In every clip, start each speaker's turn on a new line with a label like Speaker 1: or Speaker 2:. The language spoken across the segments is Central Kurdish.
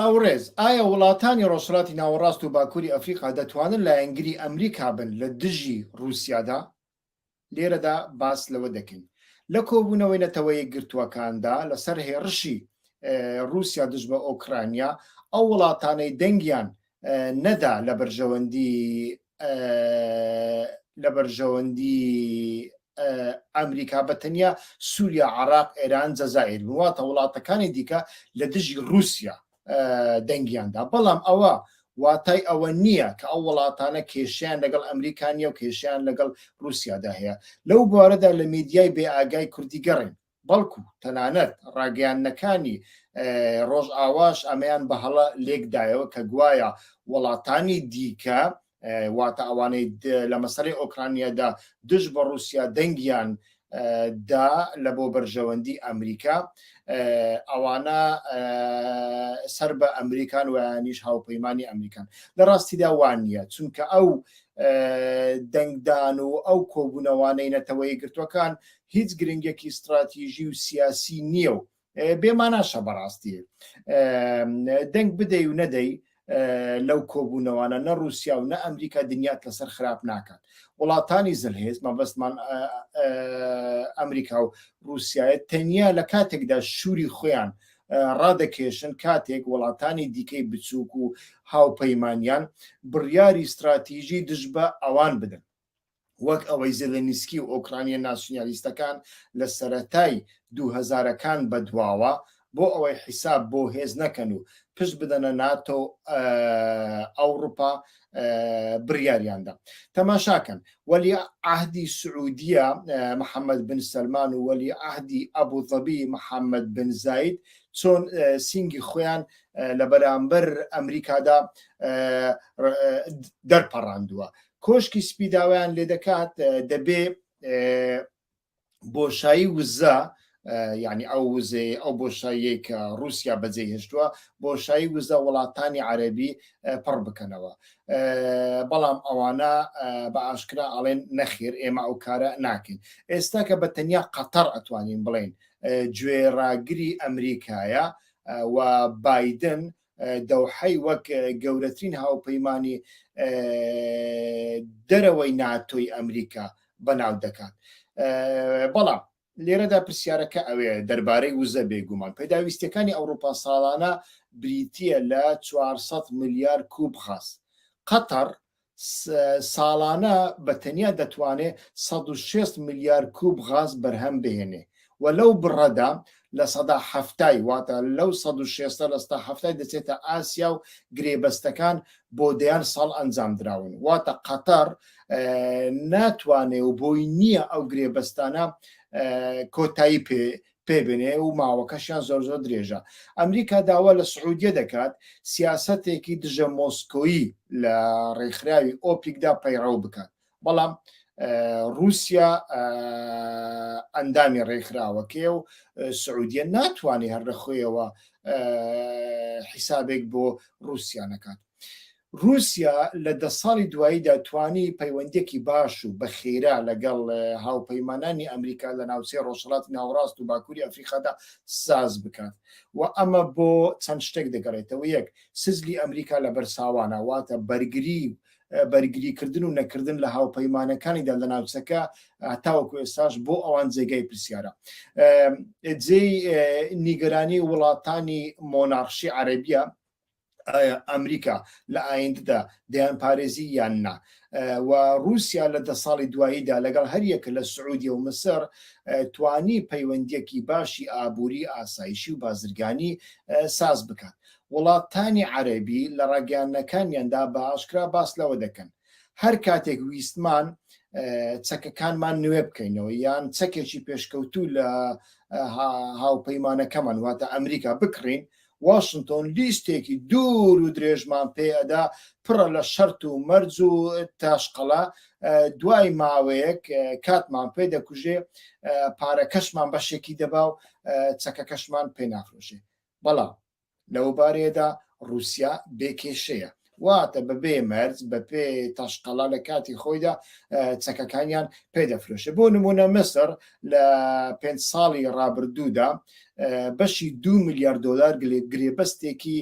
Speaker 1: چاوەڕێز ئایا وڵاتانی ڕۆژهەڵاتی ناوەڕاست و باکووری ئەفریقا دەتوانن لایەنگری ئەمریکا بن لە دژی رووسیادا؟ لێرەدا باس لەوە دەکەین لە کۆبوونەوەی نەتەوە یەکگرتووەکاندا لەسەر هێڕشی رووسیا دژ بە ئۆکرانیا ئەو وڵاتانەی دەنگیان نەدا لە بەرژەوەندی ئەمریکا بەتەنیا سووریا، عێراق، ئێران، جەزائیر واتە وڵاتەکانی دیکە لە دژی رووسیا دەنگیاندا. بەڵام ئەوە واتای ئەوە نییە کە ئەو وڵاتانە کێشیان لەگەڵ ئەمریکانیە و کێشیان لەگەڵ رووسیادا هەیە. لەو بوارەدا لە میدیای بێ ئاگای کوردی گەڕین، بەڵکو تەنانەت ڕاگەیاندنەکانی ڕۆژئاواش ئەمەیان بە هەڵە لێکدایەوە کە گوایە وڵاتانی دیکە واتە ئەوانەی لە مەسەرەی ئۆکرانیادا دژ بە رووسیا دەنگیان دا لە بۆ بەرژەوەندی ئەمریکا ئەوانە سەر بە ئەمریکان و یانیش هاوپەیمانی ئەمریکان. لە ڕاستیدا وان نییە، چونکە ئەو دەنگدان و ئەو کۆبوونەوانەی نەتەوە یەکگرتووەکان هیچ گرنگێکی استراتیژی و سیاسی نییە و بێماناشە. بەڕاستی دەنگ بدەی و نەدەی لەو کۆبوونەوانە نە رووسیا و نە ئەمریکا دنیات لەسەر خراپ ناکات. وڵاتانی زلهێز مەبەستمان ئەمریکا و رووسایە تەنیا لە کاتێکدا شووری خۆیان ڕادەکێشن کاتێک وڵاتانی دیکەی بچووک و هاوپەیمانیان بڕیاری استراتیژی دژ بە ئەوان بدەن، وەک ئەوەی زێلێنسکی و ئۆکرانیە ناسیۆنالیستەکان لە سەرەتای 2000ەکان بەدواوە بۆ ئەوەی حیساب بۆ هێز نەکەن و پشت بدەنە ناتۆ ئەوروپا بڕیاریاندا. تەماشاکەن وەلی عەهدی سعودیە محەممەد بن سەلمان و وەلی عەهدی ئەبوظەبی محەممەد بن زاید چۆن سینگی خۆیان لە بەرامبەر ئەمریکادا دەرپەڕاندووە. کۆشکی سپیداویان لێ دەکات دەبێ بۆشایی وزە، یعنی ئەو وزێ ئەو بۆشاییە کە رووسیا بەجێ هێشتووە بۆشایی وزە وڵاتانی عەرەبی پڕ بکەنەوە. بەڵام ئەوانە بە ئاشکرا ئەڵێن نەخیر ئێمە ئەو کارە ناکەین. ئێستا کە بەتەنیا قەتەر ئەتوانین بڵێن گوێڕاگری ئەمریکایە و بایدن دەوحەی وەک گەورەترین هاوپەیمانی دەرەوەی ناتۆی ئەمریکا بەناو دەکات. بەڵام لێرەدا پرسیارەکە ئەوەیە دەربارەی وزە بێگومان پێداویستەکانی ئەوروپا ساڵانە بریتیە لە 400 ملیار کوب غاز. قەتەر ساڵانە بەتەنیا دەتوانێت 160 ملیار کوب غاز بەرهەم بهێنێ و لەو بڕەدا لە سەدا هەفتای واتە لەو 160 لە سەدا هەفتای دەچێتە ئاسیا و گرێبەستەکان بۆ دەیان ساڵ ئەنجام دراون. واتە قەتەر ناتوانێ و بۆی نییە ئەو گرێبەستانە کۆتایی پێبنێ و ماوەکەشیان زۆر زۆر درێژە. ئەمریکا داوا لە سعودیە دەکات سیاسەتێکی دژە مۆسکۆیی لە ڕێکخراوی ئۆپیکدا پەیڕەو بکات، بەڵام رووسیا ئەندامی ڕێکخراوەکەی و سعودیە ناتوانێت هەر لەخۆیەوە حیسابێک بۆ رووسیا نەکات. رووسیا لە 10 ساڵی دواییدا توانی پەیوەندێکی باش و بە خێرا لەگەڵ هاوپەیمانانی ئەمریکا لە ناوچەی ڕۆژهەڵاتی ناوەڕاست و باکووری ئەفریقادا ساز بکات و ئەمە بۆ چەند شتێک دەگەڕێتەوە. یەک، سزلی ئەمریکا لە بەرساوانە، واتە بەرگریکردن و نەکردن لە هاوپەیمانەکانیدا لە ناوچەکە هەتاوەکو ئێستاش بۆ ئەوان جێگای پرسیارە. جێی نیگەرانی وڵاتانی مۆنارشی عەرەبیە ئەمریکا لە ئایندەدا دەیان پارێزی یان نا و رووسیا لە 10 ساڵی دواییدا لەگەڵ هەریەکە لە سعودیە و مسر توانی پەیوەندیەکی باشی ئابووری، ئاسایشی و بازرگانی ساز بکات. وڵاتانی عەرەبی لە ڕاگەیاندنەکانیاندا بە ئاشکرا باس لەوە دەکەن هەر کاتێک ویستمان چەکەکانمان نوێ بکەینەوە یان چەکێکی پێشکەوتوو لە هاوپەیمانەکەمان واتە ئەمریکا بکڕین، واشنگتۆن لیستێکی دوور و درێژمان پێدا پڕە لە شەرت و مەرج و تاشقەڵە، دوای ماوەیەک کاتمان پێ دەکوژێ، پارەکەشمان بەشێکی دەبا و چەکەکەشمان پێ نافرۆشێ. بەڵام لەو بارەیەدا رووسیا بێکێشەیە واتە بەبێ مەرج بە پێ تاشقەڵا لە کاتی خۆیدا چەکەکانیان پێدەفرۆشە. بۆ نمونە مەسر لە 5 ساڵی ڕابردوودا بەشی 2 میلیارد دلار گرێبەستێکی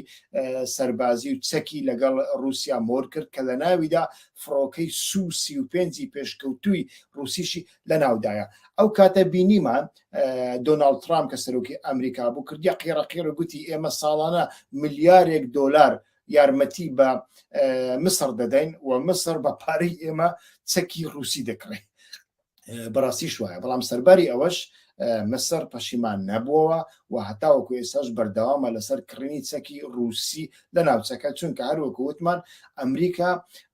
Speaker 1: سەربازی و چەکی لەگەڵ رووسیا مۆر کرد کە لە ناویدا فڕۆکەی سو-35 پێشکەوتووی رووسیشی لە ناودایە. ئەو کاتە بینیمان دۆناڵد ترامپ کە سەرۆکی ئەمریکا بوو کردیا قیڕەقیڕە گوتی ئێمە ساڵانە ملیارێک دلار یارمەتی بە مسر دەدەین و مسر بە پارەی ئێمە چەکی رووسی دەکڕێت. بەڕاستی شوایە، بەڵام سەرباری ئەوەش مسر پەشیمان نەبووەوە و هەتاوەکو ئێساش بەردەوامە لەسەر کڕینی چەکی رووسی لە ناوچەکە، چونکە هەروەکو وتمان ئەمریکا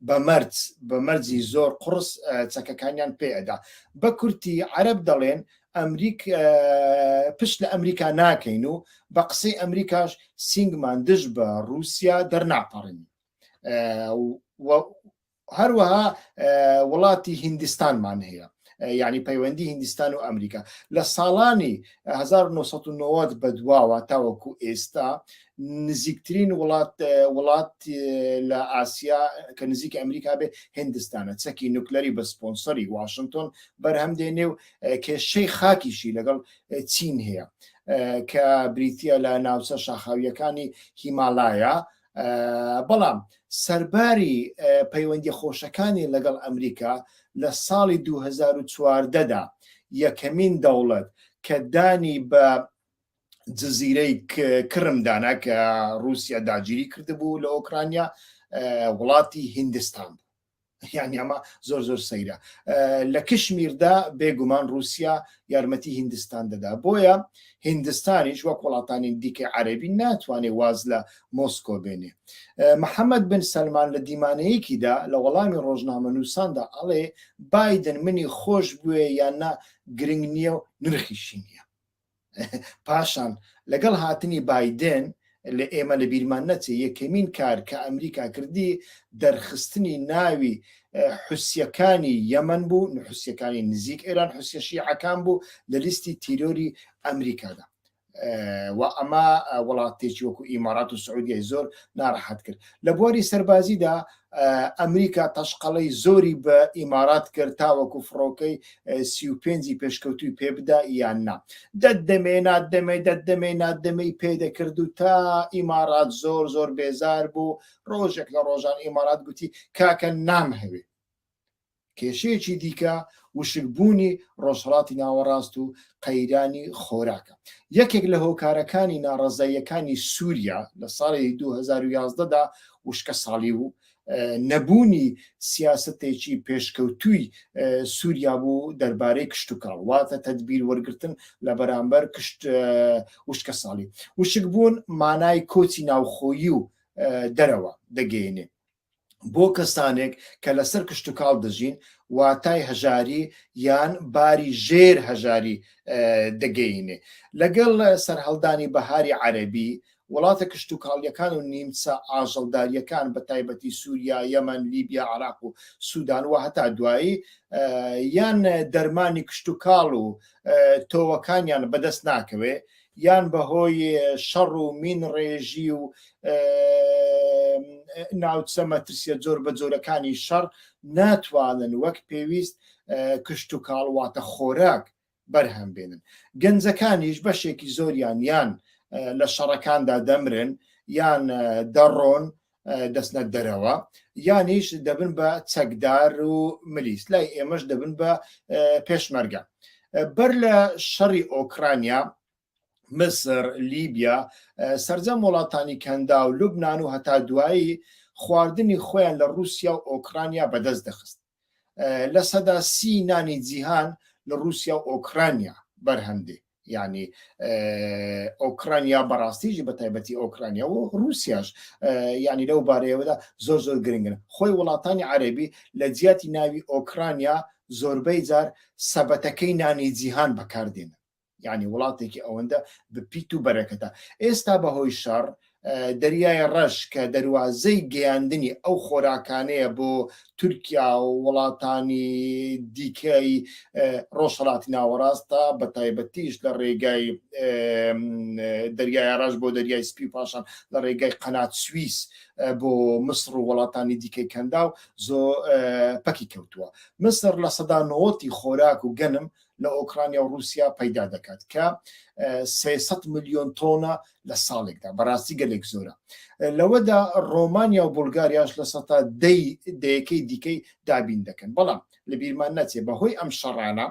Speaker 1: بە مەرجی زۆر قڕس چەکەکانیان پێئەدا. بە کورتی عەرەب دەڵێن پشت لە ئەمریکا ناکەین و بە قسەی ئەمریکاش سینگمان دژ بە رووسیا دەرناپەڕین. هەروەها وڵاتی هیندستانمان هەیە، یعنی پەیوەندی هیندستان و ئەمریکا لە ساڵانی 1990 بەدواوە تاوەکو ئێستا نزیکترین وڵات لە ئاسیا کە نزیک ئەمریکا بێ هیندستانە، چەکی نوکلەری بە سپۆنسەری واشنگتۆن بەرهەم دێنێ و کێشەی خاکیشی لەگەڵ چین هەیە کە بریتە لە ناوچە شاخاویەکانی هیمالایە. بەڵام سەرباری پەیوەندی خۆشەکانی لەگەڵ ئەمریکا لە ساڵی 2014دا یەکەمین دەوڵەت کە دانی بە جزیرەی کرمدانە کە رووسیا داگیری کردبوو لە ئۆکرانیا وڵاتی هیندستان بوو. یعنی ئەمە زۆر زۆر سەیرە. لە کشمیردا بێگومان رووسیا یارمەتی هیندستان دەدا، بۆیە هیندستانیش وەک وڵاتانی دیکە عەرەبی ناتوانێت واز لە مۆسکۆ بێنێ. محەممەد بن سەلمان لە دیمانەیەکیدا لە وەڵامی ڕۆژنامە نووساندا ئەڵێ بایدن منی خۆش بووێ یان نا گرنگ نییە و نرخیشی نییە. پاشان لەگەڵ هاتنی بایدن لە ئێمە لە بیرمان نەچێ یەکەمین کار کە ئەمریکا کردی دەرخستنی ناوی حوسیەکانی یەمەن بوو، حوسیەکانی نزیک ئێران حوسیە شیعەکان بوو لە لیستی تیرۆری ئەمریکادا و ئەمە وڵاتێکی وەکو ئیمارات و سعودیای زۆر ناڕەحەت کرد. لە بواری سەربازیدا ئەمریکا تەشقەڵەی زۆری بە ئیمارات کرد تاوەکو فڕۆکەی 35 پێشکەوتوی پێ بدا یان نا. دەدەمێ نادەمەی پێدەکرد و تا ئیمارات زۆر زۆر بێزار بوو. ڕۆژێک لە ڕۆژان ئیمارات گوتی کاکە نام هەوێ. کێشەیەکی دیکە وشکبوونی ڕۆژهەڵاتی ناوەڕاست و قەیرانی خۆراکە. یەکێک لە هۆکارەکانی ناڕەزاییەکانی سووریا لە ساڵی 2011دا وشکە ساڵی بوو، نەبوونی سیاستێکی پێشکەوتووی سووریا بوو دەربارەی کشت و کاڵ، واتە تەدبیر وەرگرتن لە بەرامبەر وشکە ساڵی. وشک بوون مانای کۆچی ناوخۆیی و دەرەوە دەگەێنێ بۆ کەسانێک کە لەسەر کشت و کاڵ دەژین، واتای هەژاری یان باری ژێر هەژاری دەگەینێ. لەگەڵ سەرهەڵدانی بەهاری عەرەبی وڵاتە کشت و کاڵیەکان و نیمچە ئاژەڵداریەکان بە تایبەتی سووریا، یەمەن، لیبیا، عێراق و سوودان و هەتا دوایی یان دەرمانی کشت و کاڵ و تۆوەکانیان بەدەست ناکەوێ، یان بەهۆی شەڕ و مین ڕێژی و ناوچە مەترسیە جۆر بە جۆرەکانی شەڕ ناتوانن وەک پێویست کشت و کاڵ واتە خۆراک بەرهەم بێنن. گەنجەکانیش بەشێکی زۆریان یان لە شەڕەکاندا دەمرن یان دەڕۆن دەستنە دەرەوە، یانیش دەبن بە چەکدار و ملیس، لای ئێمەش دەبن بە پێشمەرگە. بەر لە شەڕی ئۆکرانیا، مسر، لیبیا سەرجەم وڵاتانی کەندا و لوبناان و هەتا دوایی خواردنی خۆیان لە رووسیا و ئۆکرانیا بەدەست دەخست. لە سەدا 30 نانی جیهان لە رووسیا و ئۆکرانیا بەرهەمدێ، یعنی ئۆکرانیا بەڕاستیژی بە تایبەتی ئۆکرانیا و رووسیاش یعنی لەو بارەیەوەدا زۆر زۆر گرنگن. خۆی وڵاتانی عەرەبی لە جیاتی ناوی ئۆکرانیا زۆربەی جار سەبەتەکەی نانی جیهان بەکاردێنن، یعنی وڵاتێکی ئەوەندە بپیت و بەرەکەتە. ئێستا بەهۆی شەڕ دەریای ڕەش کە دەواازەی گەیاندنی ئەو خۆراکانەیە بۆ تورکیا و وڵاتانی دیکەی ڕۆژهەڵاتی ناوەڕاستە بە تایبەتیش لە ڕێگای دەریای ڕەش بۆ دەریای سپی پاشان لە ڕێگای قەنات سوئیس بۆ مسر و وڵاتانی دیکەی کەندا و زۆ پەکی کەوتووە. مسر لە سەدا 90 خۆراک و گەنم لە ئۆکرانیا و رووسیا پەیدا دەکات کە 300 ملیۆن تۆنە لە ساڵێکدا بەڕاستی گەلێک زۆرە. لەوەدا ڕۆمانیا و بولگاریاش لە سەتا دەیەکەی دیکەی دابین دەکەن. بەڵام لە بیرمان نەچێ بەهۆی ئەم شەڕانە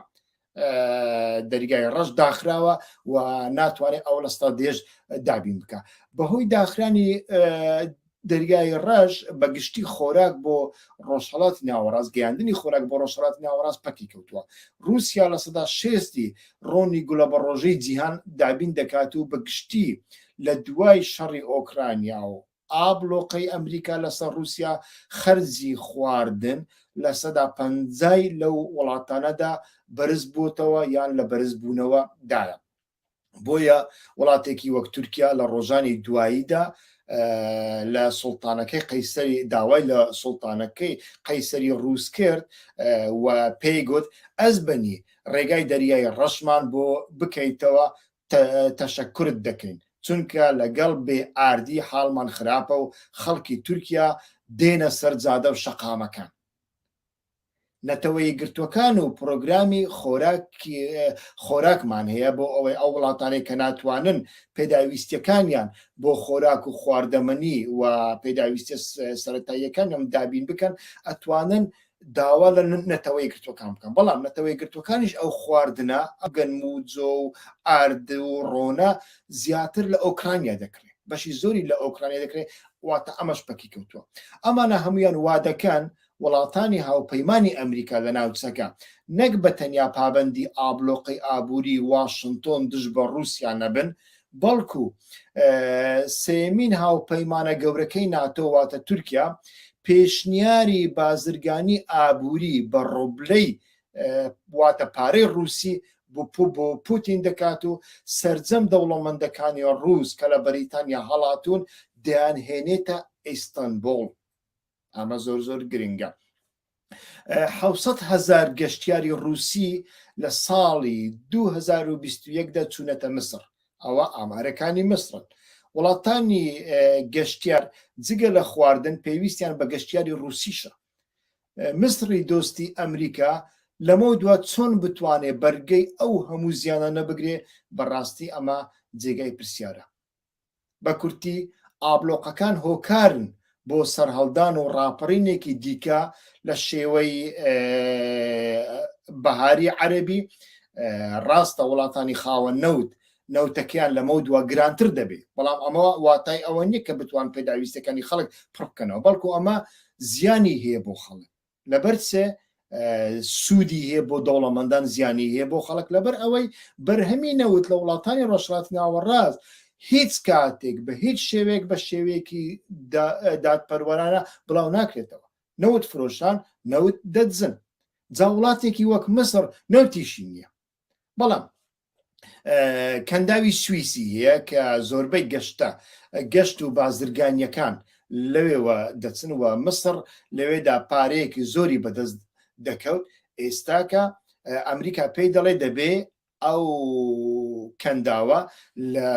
Speaker 1: دەریای ڕەش داخراوە و ناتوانێت ئەو لەستا دێژ دابین بکە. بەهۆی داخرانی دەریای ڕەش بەگشتی خۆراک بۆ ڕۆژهەڵاتی ناوەڕاست گەیاندنی خۆراک بۆ ڕۆژهەڵاتی ناوەڕاست پەکی کەوتووە. رووسیا لە سەدا 60 ڕۆنی گوڵە بە ڕۆژەی جیهان دابین دەکات و بەگشتی لە دوای شەڕی ئۆکرانیا و ئابلۆقەی ئەمریکا لەسەر رووسیا خەرجی خواردن لە سەدا 50 لەو وڵاتانەدا بەرز بووتەوە یان لە بەرز بوونەوە دایە. بۆیە وڵاتێکی وەک تورکیا لە ڕۆژانی دواییدا لە سوڵتانەکەی قەیسەری داوای لە سوڵتانەکەی قەیسەری ڕووس کرد و پێی گوت ئەزبەنی ڕێگای دەریای ڕەشمان بۆ بکەیتەوە تەشەکرت دەکەین چونکە لەگەڵ بێ ئاردی حاڵمان خراپە و خەڵکی تورکیا دێنە سەر جادە و شەقامەکان. نەتەوەی گرتوەکان و پرۆگرامی خۆراکمان هەیە بۆ ئەوەی ئەو وڵاتانەی کە ناتوانن پێداویستیەکانیان بۆ خۆراک و خواردەمەنی و پێداویستە سەرەتاییەکان ئەم دابین بکەن ئەتوانن داوا لە نەتەوەی گرتوەکان بکەن. بەڵام نەتەوەی گرتوەکانیش ئەو خواردنە ئەگەن و جۆ و ئارد و ڕۆنە زیاتر لە ئۆکرانیا دەکرێت بەشی زۆری لە ئۆکرانیا دەکرێت واتە ئەمەش پەکی کەوتووە. ئەمانە هەمویان وادەکان وڵاتانی هاوپەیمانی ئەمریکا لە ناوچەکە نەک بە تەنیا پابەندی ئابلۆقی ئابووری واشنتۆن دژ بە رووسیا نەبن بەڵکو سێمین هاوپەیمانە گەورەکەی ناتۆواتە تورکیا پێشنیاری بازرگانی ئابووری بە ڕۆبلەی واتە پارەی رووسی بۆ پوتین دەکات و سەرجەم دەوڵەمەندەکانی ڕووس کە لە بەریتانیا هەڵاتون دەیانهێنێتە ئیستانبول. ئەمە زۆر زۆر گرنگە. 700,000 گەشتیاری رووسی لە ساڵی 2021دا چوونەتە مسر. ئەوە ئامارەکانی مسرن. وڵاتانی گەشتیار جگە لە خواردن پێویستیان بە گەشتیاری رووسیشە. مسری دۆستی ئەمریکا لەمە دووە چۆن بتوانێت بەرگەی ئەو هەموو زیانە نەبگرێ بەڕاستی ئەمە جێگای پرسیارە. بە کورتی ئابلۆقەکان هۆکارن بۆ سەرهەڵدان و ڕاپەڕینێکی دیکە لە شێوەی بەهاری عەرەبی. ڕاستە وڵاتانی خاوە نەوتەکەیان لەمە دووە گرانتر دەبێت بەڵام ئەمە واتای ئەوە نییە کە بتوان پێداویستەکانی خەڵک پڕبکەنەوە بەڵکو ئەمە زیانی هەیە بۆ خەڵک لەبەرچێ سوودی هەیە بۆ دەوڵەمەندان زیانی هەیە بۆ خەڵک لەبەر ئەوەی بەرهەمی نەوت لە وڵاتانی ڕۆژهەڵاتی ناوەڕاست هیچ کاتێک بە هیچ شێوەیەک بە شێوەیەکی دادپەروەرانە بڵاو ناکرێتەوە. نەوت فرۆشان نەوت دەدزن. جا وڵاتێکی وەک مسر نەوتیشی نییە. بەڵام کەنداوی سوئیسی هەیە کە زۆربەی گەشت و بازرگانیەکان لەوێوە دەچنوە مسر لەوێدا پارەیەکی زۆری بەدەست دەکەوت. ئێستاکە ئەمریکا پێی دەڵێ دەبێ ئەو کەنداوە لە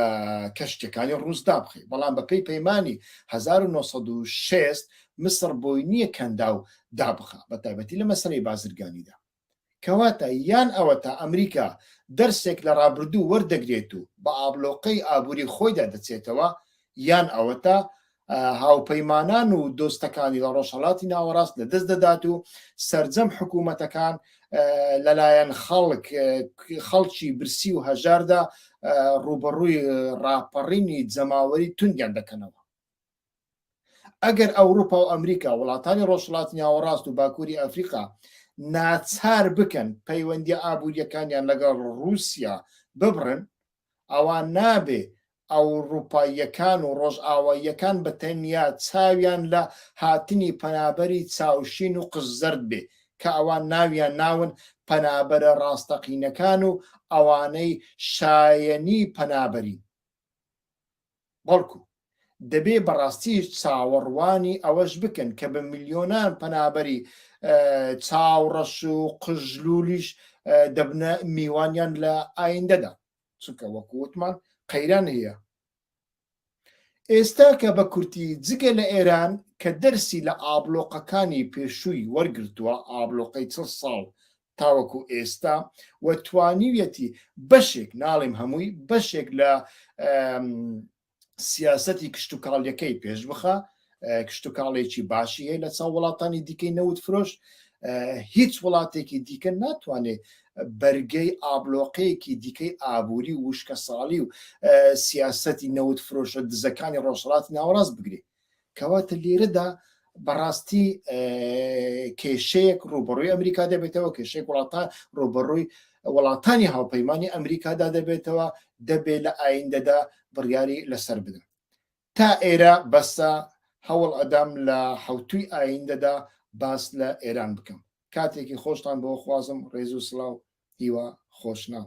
Speaker 1: کەشتەکانی ڕووسدا بخی. بەڵام بە پێی پەیمانی 1960 مسر بۆی نییە کەنداو دابخە بە تایبەتی لە مەسەلەی بازرگانیدا. کەواتە یان ئەوە تا ئەمریکا دەرسێک لە ڕابردوو وەردەگرێت و بە ئابلۆقەی ئابووری خۆیدا دەچێتەوە یان ئەوە تا هاوپەیمانان و دۆستەکانی لە ڕۆژهەڵاتی ناوەڕاست لە دەست دەدات و سەرجەم حکوومەتەکان لەلایەن خەڵکی برسی و هەژاردا ڕوبەڕووی ڕاپەڕینی جەماوەری توندیان دەکەنەوە. ئەگەر ئەوروپا و ئەمریکا وڵاتانی ڕۆژهەڵاتی ناوەڕاست و باکووری ئەفریقا ناچار بکەن پەیوەندی ئابووریەکانیان لەگەڵ رووسیا ببڕن ئەوان نابێ ئەوروپاییەکان و ڕۆژئاواییەکان بە تەنیا چاویان لە هاتنی پەنابەری چاوشین و قژزەرد بێ کە ئەوان ناویان ناون پەنابەرە ڕاستەقینەکان و ئەوانەی شایەنی پەنابەری بەڵکو دەبێ بەڕاستیش چاوەڕوانی ئەوەش بکەن کە بە میلیۆنان پەنابەری چاوڕەش و قژلولیش دەبنە میوانیان لە ئایندەدا چونکە وەکووتمان قەیران هەیە. ئێستا کە بە کورتی جگە لە ئێران کە دەرسی لە ئابلۆقەکانی پێشووی وەرگرتووە ئابلۆقەی 40 ساڵ تاوەکو ئێستا و توانیویەتی بەشێک ناڵێم هەمووی بەشێک لە سیاسەتی کشتتوکاڵیەکەی پێش بخە کشتتوکاڵێکی باشی هەیە لە چاو وڵاتانی دیکەی نەوت فرۆش هیچ وڵاتێکی دیکە ناتوانێت بەرگەی ئابلۆقەیەکی دیکەی ئابووری وشکە ساڵی و سیاسەتی نەوت فرۆشە دزەکانی ڕۆژهەڵاتی ناوەڕاست بگرێ کەواتە لێرەدا بەڕاستی کێشەیەک ڕوبەڕووی ئەمریکا دەبێتەوە کێشەیەک وڵاتان ڕوبەڕووی وڵاتانی هاوپەیمانی ئەمریکادا دەبێتەوە دەبێت لە ئایندەدا بڕیاری لەسەر بدەن تا ئێرە بەسە هەوڵ ئەدام لە حوتوی ئایندەدا باس لە ئێران بکەم کاتێکی خۆشتان بۆ خوازم ڕێز و سڵاو هیوا خۆشناو